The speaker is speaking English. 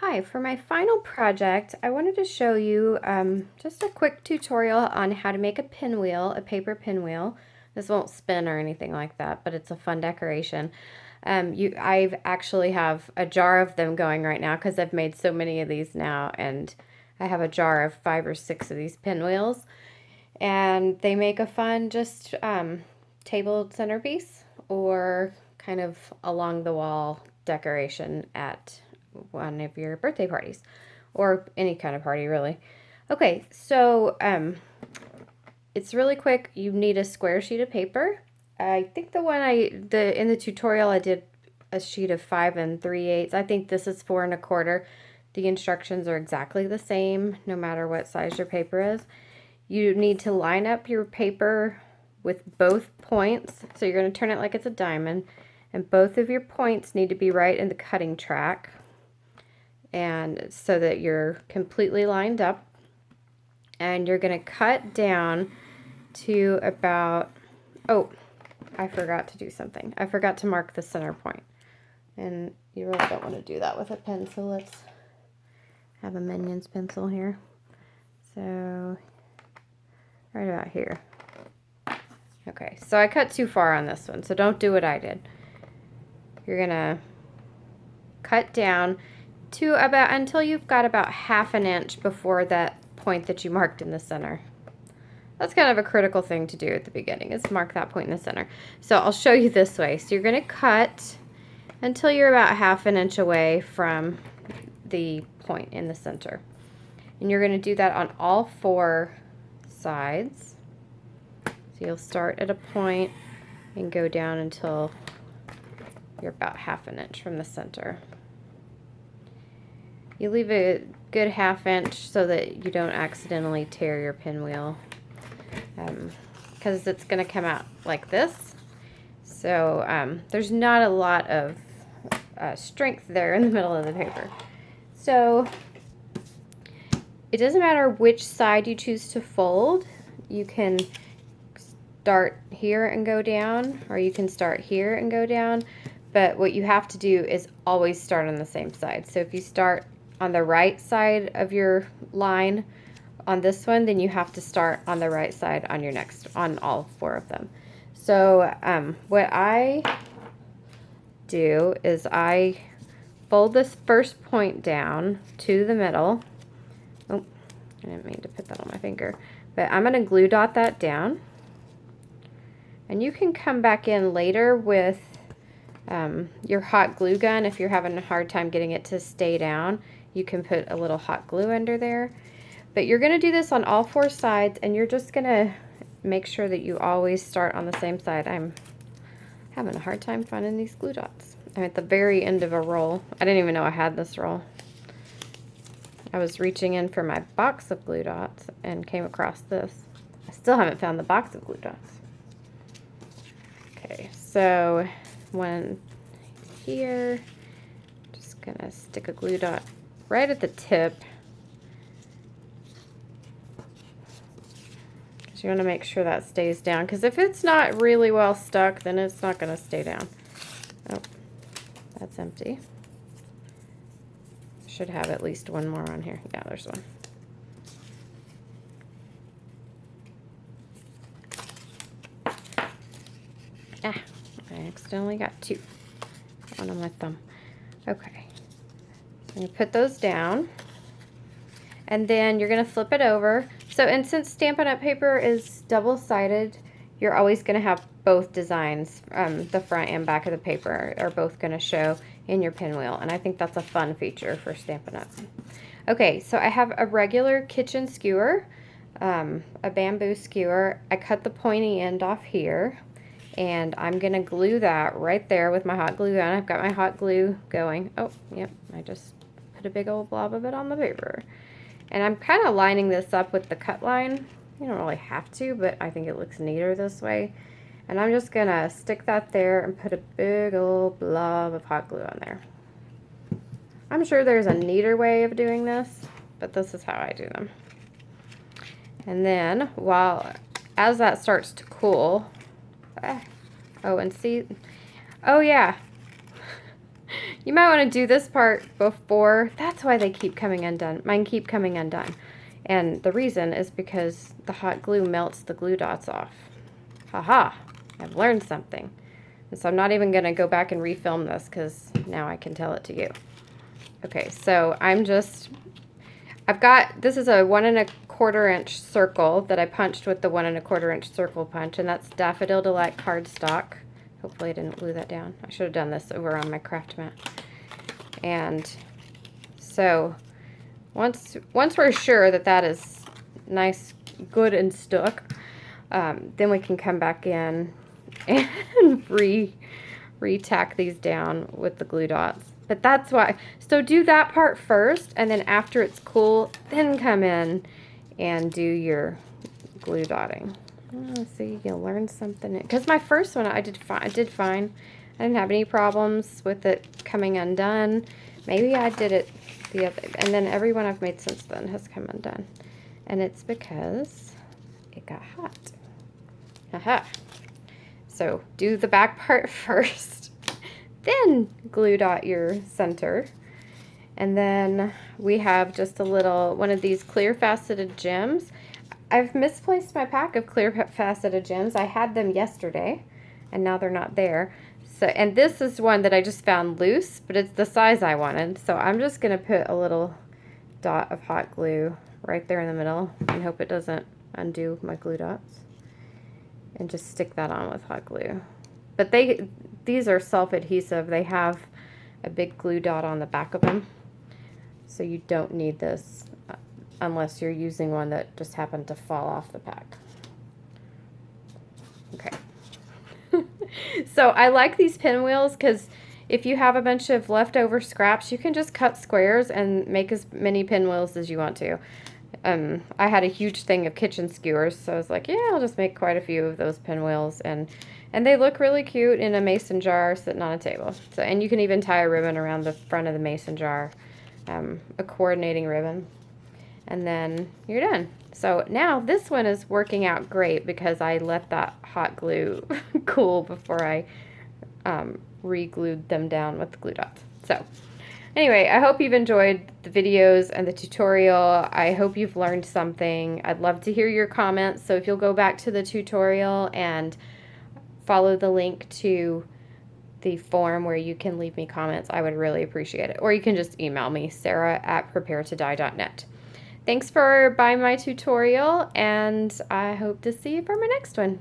Hi, for my final project, I wanted to show you just a quick tutorial on how to make a pinwheel, a paper pinwheel. This won't spin or anything like that, but it's a fun decoration. I've actually have a jar of them going right now because I've made so many of these now, and I have a jar of 5 or 6 of these pinwheels, and they make a fun just table centerpiece or kind of along the wall decoration at one of your birthday parties or any kind of party really. Okay, so it's really quick. You need a square sheet of paper. I think in the tutorial I did a sheet of 5 3/8. I think this is 4 1/4. The instructions are exactly the same no matter what size your paper is. You need to line up your paper with both points. So you're going to turn it like it's a diamond, and both of your points need to be right in the cutting track, and so that you're completely lined up. And you're going to cut down to about, oh, I forgot to do something. I forgot to mark the center point. And you really don't want to do that with a pen, so let's have a Minions pencil here. So right about here. Okay, so I cut too far on this one, so don't do what I did. You're gonna cut down to about until you've got about 1/2 inch before that point that you marked in the center. That's kind of a critical thing to do at the beginning, is mark that point in the center. So I'll show you this way. So you're gonna cut until you're about 1/2 inch away from the point in the center. And you're gonna do that on all 4 sides. So you'll start at a point and go down until you're about 1/2 inch from the center. You leave a good 1/2 inch so that you don't accidentally tear your pinwheel, because it's going to come out like this. So there's not a lot of strength there in the middle of the paper. So it doesn't matter which side you choose to fold. You can start here and go down, or you can start here and go down. But what you have to do is always start on the same side. So if you start on the right side of your line on this one, then you have to start on the right side on your next, on all 4 of them. So what I do is I fold this first point down to the middle. Oh, I didn't mean to put that on my finger, but I'm going to glue dot that down. And you can come back in later with your hot glue gun. If you're having a hard time getting it to stay down, you can put a little hot glue under there. But you're going to do this on all 4 sides, and you're just going to make sure that you always start on the same side. I'm having a hard time finding these glue dots. I'm at the very end of a roll. I didn't even know I had this roll. I was reaching in for my box of glue dots and came across this. I still haven't found the box of glue dots. Okay, so one here, just gonna stick a glue dot right at the tip. You want to make sure that stays down, because if it's not really well stuck, then it's not going to stay down. Oh, that's empty. Should have at least one more on here. Yeah, there's one. Ah, I accidentally got 2. One on my thumb. Okay. I'm going to put those down. And then you're going to flip it over. So, and since Stampin' Up! Paper is double-sided, you're always going to have both designs, the front and back of the paper are both going to show in your pinwheel. And I think that's a fun feature for Stampin' Up! Okay, so I have a regular kitchen skewer, a bamboo skewer. I cut the pointy end off here, and I'm going to glue that right there with my hot glue gun. I've got my hot glue going. Oh, yep, I just put a big old blob of it on the paper. And I'm kind of lining this up with the cut line. You don't really have to, but I think it looks neater this way. And I'm just going to stick that there and put a big old blob of hot glue on there. I'm sure there's a neater way of doing this, but this is how I do them. And then, as that starts to cool, oh, and see, oh yeah, You might want to do this part before. That's why they keep coming undone. Mine keep coming undone. And the reason is because the hot glue melts the glue dots off. Haha, I've learned something. And so I'm not even going to go back and refilm this because now I can tell it to you. Okay, so this is a 1¼ inch circle that I punched with the 1¼ inch circle punch, and that's Daffodil Delight cardstock. Hopefully I didn't glue that down. I should have done this over on my craft mat. And so once we're sure that that is nice, good and stuck, then we can come back in and re-tack these down with the glue dots. But that's why, so do that part first, and then after it's cool, then come in and do your glue dotting. See, you'll learn something. Because my first one, I did fine. I didn't have any problems with it coming undone. Maybe I did it the other, and then every one I've made since then has come undone. And it's because it got hot. Aha. So do the back part first, then glue dot your center. And then we have just a little, one of these clear faceted gems. I've misplaced my pack of clear faceted gems. I had them yesterday, and now they're not there. So, and this is one that I just found loose, but it's the size I wanted. So I'm just going to put a little dot of hot glue right there in the middle and hope it doesn't undo my glue dots. And just stick that on with hot glue. But these are self-adhesive. They have a big glue dot on the back of them. So you don't need this unless you're using one that just happened to fall off the pack. Okay. So I like these pinwheels because if you have a bunch of leftover scraps, you can just cut squares and make as many pinwheels as you want to. I had a huge thing of kitchen skewers, so I was like, yeah, I'll just make quite a few of those pinwheels, and they look really cute in a mason jar sitting on a table. So, and you can even tie a ribbon around the front of the mason jar, a coordinating ribbon, and then you're done. So now this one is working out great because I let that hot glue cool before I re-glued them down with the glue dots. So anyway, I hope you've enjoyed the videos and the tutorial. I hope you've learned something. I'd love to hear your comments. So if you'll go back to the tutorial and follow the link to the form where you can leave me comments, I would really appreciate it. Or you can just email me, sarah@preparetodye.net. Thanks for buying my tutorial, and I hope to see you for my next one.